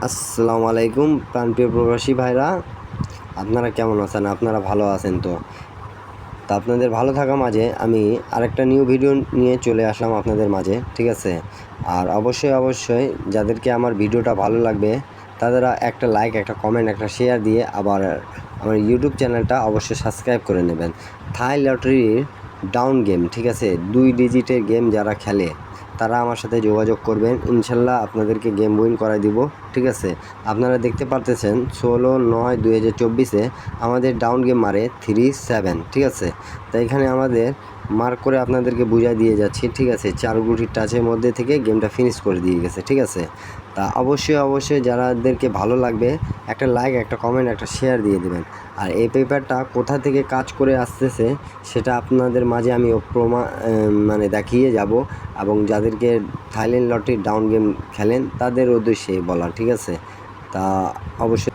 আসসালামু আলাইকুম প্রাণপ্রিয় প্রবাসী ভাইরা, আপনারা কেমন আছেন? আপনারা ভালো আছেন তো? আপনাদের ভালো থাকা মাঝে আমি আরেকটা নিউ ভিডিও নিয়ে চলে আসলাম আপনাদের মাঝে, ঠিক আছে? আর অবশ্যই যাদেরকে আমার ভিডিওটা ভালো লাগবে তারা একটা লাইক, একটা কমেন্ট, একটা শেয়ার দিয়ে আবার আমার ইউটিউব চ্যানেলটা অবশ্যই সাবস্ক্রাইব করে নেবেন। থাই লটারির ডাউন গেম, ঠিক আছে? 2 ডিজিটের গেম যারা খেলে তারা আমার সাথে যোগাযোগ করবেন, ইনশাল্লাহ আপনাদেরকে গেম উইন করাই দিব, ঠিক আছে? আপনারা দেখতে পারতেছেন 16/9/2024 আমাদের ডাউন গেম মারে 3-7, ঠিক আছে? তো এখানে আমাদের মার্ক করে আপনাদেরকে বুঝাই দিয়ে যাচ্ছি, ঠিক আছে? 4 গুটির টাচের মধ্যে থেকে গেমটা ফিনিশ করে দিয়ে গেছে, ঠিক আছে? তা অবশ্যই যারাদেরকে ভালো লাগবে একটা লাইক, একটা কমেন্ট, একটা শেয়ার দিয়ে দেবেন। আর এই পেপারটা কোথা থেকে কাজ করে আসতেছে সেটা আপনাদের মাঝে আমি মানে দেখিয়ে যাব, এবং যাদেরকে থাইল্যান্ড লটারি ডাউন গেম খেলেন তাদের উদ্দেশ্যে বলা, ঠিক আছে? তা অবশ্যই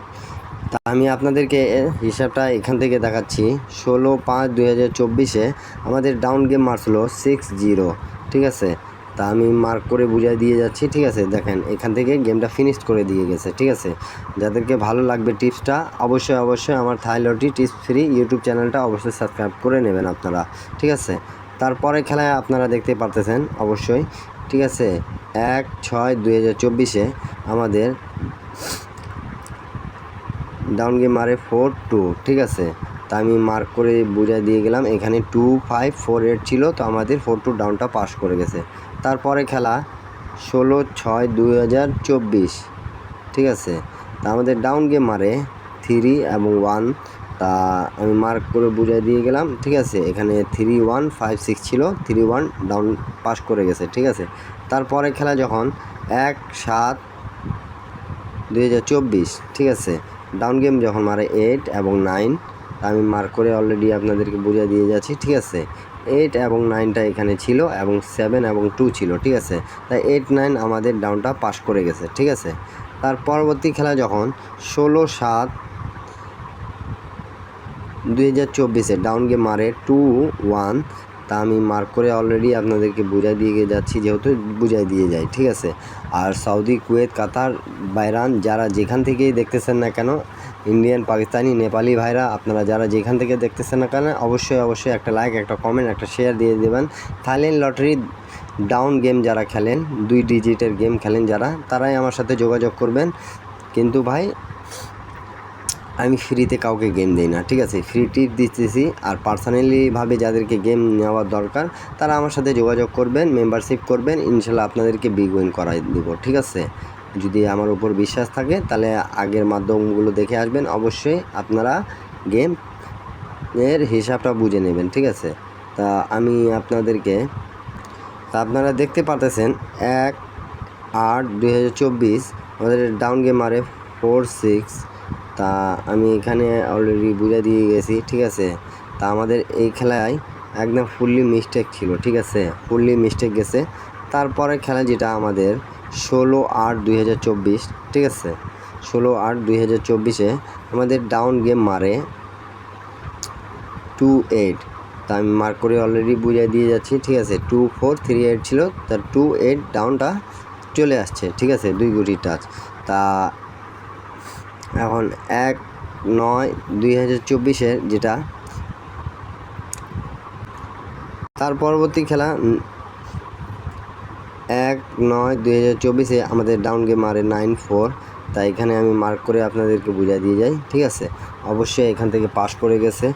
আমি আপনাদেরকে হিসাবটা এখান থেকে দেখাচ্ছি। 16/5/2024 আমাদের ডাউন গেম মারছিল 6-0, ঠিক আছে? তা আমি মার্ক করে বুঝাই দিয়ে যাচ্ছি, ঠিক আছে? দেখেন এখান থেকে গেমটা ফিনিশ করে দিয়ে গেছে, ঠিক আছে? যাদেরকে ভালো লাগবে টিপসটা অবশ্যই আমার থাই লটারি টিপস ফ্রি ইউটিউব চ্যানেলটা অবশ্যই সাবস্ক্রাইব করে নেবেন আপনারা, ঠিক আছে? তারপরে খেলায় আপনারা দেখতে পারতেছেন অবশ্যই, ঠিক আছে? 1/6/2024 আমাদের ডাউন গেম মারে 4-2, ঠিক আছে? তা আমি মার্ক করে বুঝাই দিয়ে গেলাম, এখানে 2-5-4-8 ছিল, তো আমাদের 4-2 ডাউনটা পাস করে গেছে। তারপরে খেলা 16/6/2024, ঠিক আছে? তা আমাদের ডাউন গেম মারে 3 এবং 1, তা আমি মার্ক করে বুঝাই দিয়ে গেলাম, ঠিক আছে? এখানে 3-1-5-6 ছিল, 3-1 ডাউন পাস করে গেছে, ঠিক আছে? তারপরে খেলা যখন 1/7/2024, ঠিক আছে? ডাউন গেম যখন মারে 8 এবং 9, আমি মার্ক করে অলরেডি আপনাদেরকে বুঝিয়ে দিয়ে যাচ্ছি, ঠিক আছে? 8 এবং 9টা এখানে ছিল এবং 7 এবং 2 ছিল, ঠিক আছে? তাই 8-9 আমাদের ডাউনটা পাস করে গেছে, ঠিক আছে? তার পরবর্তী খেলা যখন 16/7/2024 ডাউন গেম মারে 2-1, তা আমি মার্ক করে অলরেডি আপনাদেরকে বুঝাই দিয়ে যাচ্ছি, যেহেতু বুঝাই দিয়ে যাই, ঠিক আছে? আর সৌদি, কুয়েত, কাতার, বাইরান যারা যেখান থেকেই দেখতেছেন না কেন, ইন্ডিয়ান, পাকিস্তানি, নেপালি ভাইরা আপনারা যারা যেখান থেকে দেখতেছেন না কেন অবশ্যই একটা লাইক, একটা কমেন্ট, একটা শেয়ার দিয়ে দেবেন। থাইল্যান্ড লটারি ডাউন গেম যারা খেলেন, 2 ডিজিটের গেম খেলেন যারা, তারাই আমার সাথে যোগাযোগ করবেন। কিন্তু ভাই আমি ফ্রিতে কাউকে গেম দিই না, ঠিক আছে? ফ্রি টিপ দিতেছি। আর পার্সোনালিভাবে যাদেরকে গেম নেওয়ার দরকার তারা আমার সাথে যোগাযোগ করবেন, মেম্বারশিপ করবেন, ইনশাল্লাহ আপনাদেরকে বিগ উইন করাই দেবো, ঠিক আছে? যদি আমার উপর বিশ্বাস থাকে তাহলে আগের মাধ্যমগুলো দেখে আসবেন, অবশ্যই আপনারা গেম এর হিসাবটা বুঝে নেবেন, ঠিক আছে? তা আমি আপনারা দেখতে পারতেছেন 1/8/2024 আমাদের ডাউন গেম মারে 4-6, তা আমি এখানে অলরেডি বুঝে দিয়ে গেছি, ঠিক আছে? তা আমাদের এই খেলায় একদম ফুললি মিস্টেক ছিল, ঠিক আছে? ফুললি মিস্টেক গেছে। তারপরে খেলা যেটা আমাদের 16/8/2024, ঠিক আছে? 16/8/2024 আমাদের ডাউন গেম মারে 2-8, তা আমি মার্ক করে অলরেডি বুঝিয়ে দিয়ে যাচ্ছি, ঠিক আছে? 2-4-3-8 ছিল, তার 2-8 ডাউনটা চলে আসছে, ঠিক আছে? 2 গুটি টাচ। তা এখন 1/9/2024 যেটা, তার পরবর্তী খেলা 1/9/2024 আমাদের ডাউন গেম মারে 9-4, তাই এখানে আমি মার্ক করে আপনাদেরকে বুঝিয়ে দিয়ে যাই, ঠিক আছে? অবশ্যই এখান থেকে পাস করে গেছে।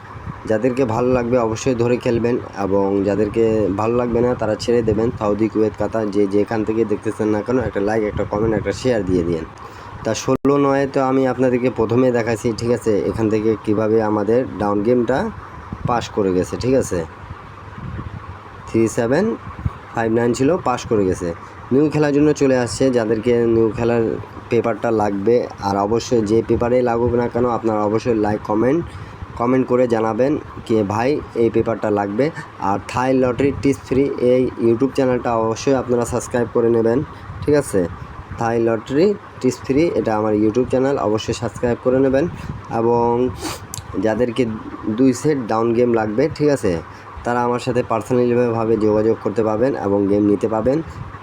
যাদেরকে ভালো লাগবে অবশ্যই ধরে খেলবেন, এবং যাদেরকে ভালো লাগবে না তারা ছেড়ে দেবেন। সৌদি, কুয়েত, কাতার যেখান থেকে দেখতেছেন না কেন একটা লাইক, একটা কমেন্ট, একটা শেয়ার দিয়ে দিন। তা 16/9 তো আমি আপনাদেরকে প্রথমে দেখাচ্ছি, ঠিক আছে? এখান থেকে কিভাবে আমাদের ডাউন গেমটা পাস করে গেছে, ঠিক আছে? 3759 ছিল, পাস করে গেছে। নিউ খেলার জন্য চলে আসছে, যাদেরকে নিউ খেলার পেপারটা লাগবে, আর অবশ্যই যে পেপারেই লাগুক না কেন আপনারা অবশ্যই লাইক, কমেন্ট করে জানাবেন যে ভাই এই পেপারটা লাগবে। আর থাই লটারি টিপস ফ্রি এই ইউটিউব চ্যানেলটা অবশ্যই আপনারা সাবস্ক্রাইব করে নেবেন, ঠিক আছে? থাই লটারি টিপস ফ্রি এটা আমার ইউটিউব চ্যানেল, অবশ্যই সাবস্ক্রাইব করে নেবেন। এবং যাদেরকে 2 সেট ডাউন গেম লাগবে, ঠিক আছে, তারা আমার সাথে পার্সোনালিভাবে যোগাযোগ করতে পারবেন এবং গেম নিতে পাবেন।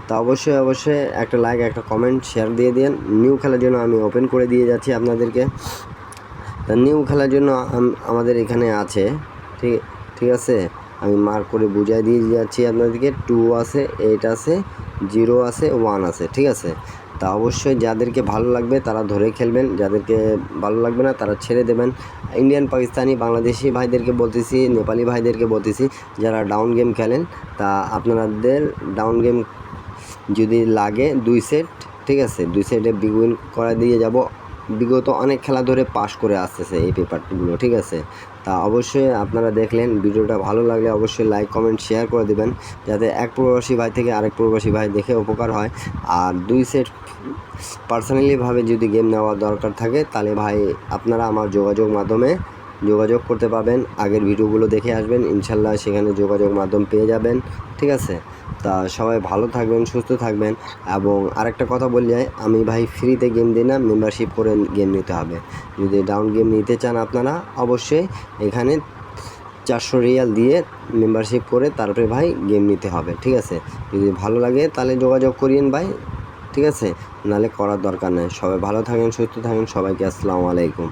তা অবশ্যই একটা লাইক, একটা কমেন্ট, শেয়ার দিয়ে দিন। নিউ খেলার জন্য আমি ওপেন করে দিয়ে যাচ্ছি আপনাদেরকে। তা নিউ খেলার জন্য আমাদের এখানে আছে, ঠিক ঠিক আছে, আমি মার্ক করে বুঝিয়ে দিয়ে যাচ্ছি আপনাদেরকে। 2 আছে, 8 আছে, 0 আছে, 1 আছে, ঠিক আছে। তা অবশ্যই যাদেরকে ভালো লাগবে তারা ধরে খেলবেন, যাদেরকে ভালো লাগবে না তারা ছেড়ে দেবেন। ইন্ডিয়ান, পাকিস্তানি, বাংলাদেশি ভাইদেরকে বলতেছি, নেপালি ভাইদেরকে বলতেছি, যারা ডাউন গেম খেলেন, তা আপনাদের ডাউন গেম যদি লাগে 2 সেট, ঠিক আছে, 2 সেটে বিগ উইন করা দিয়ে যাব। বিগত অনেক খেলা ধরে পাস করে আসতেছে এই পেপারগুলো, ঠিক আছে। তা অবশ্যই আপনারা দেখলেন, ভিডিওটা ভালো লাগলে অবশ্যই লাইক, কমেন্ট, শেয়ার করে দেবেন, যাতে এক প্রবাসী ভাই থেকে আরেক প্রবাসী ভাই দেখে উপকার হয়। আর 2 সেট পার্সোনালিভাবে যদি গেম নেওয়ার দরকার থাকে তাহলে ভাই আপনারা আমার যোগাযোগ করতে পারবেন। আগের ভিডিওগুলো দেখে আসবেন, ইনশাল্লাহ সেখানে যোগাযোগ মাধ্যম পেয়ে যাবেন, ঠিক আছে। তা সবাই ভালো থাকবেন, সুস্থ থাকবেন। এবং আরেকটা কথা বললে, আমি ভাই ফ্রিতে গেম দিই না, মেম্বারশিপ করে গেম নিতে হবে। যদি ডাউন গেম নিতে চান আপনারা অবশ্যই এখানে 400 রিয়াল দিয়ে মেম্বারশিপ করে তারপরে ভাই গেম নিতে হবে, ঠিক আছে। যদি ভালো লাগে তাহলে যোগাযোগ করিয়েন ভাই, ঠিক আছে, নাহলে করার দরকার নেই। সবাই ভালো থাকেন, সুস্থ থাকেন, সবাইকে আসসালামু আলাইকুম।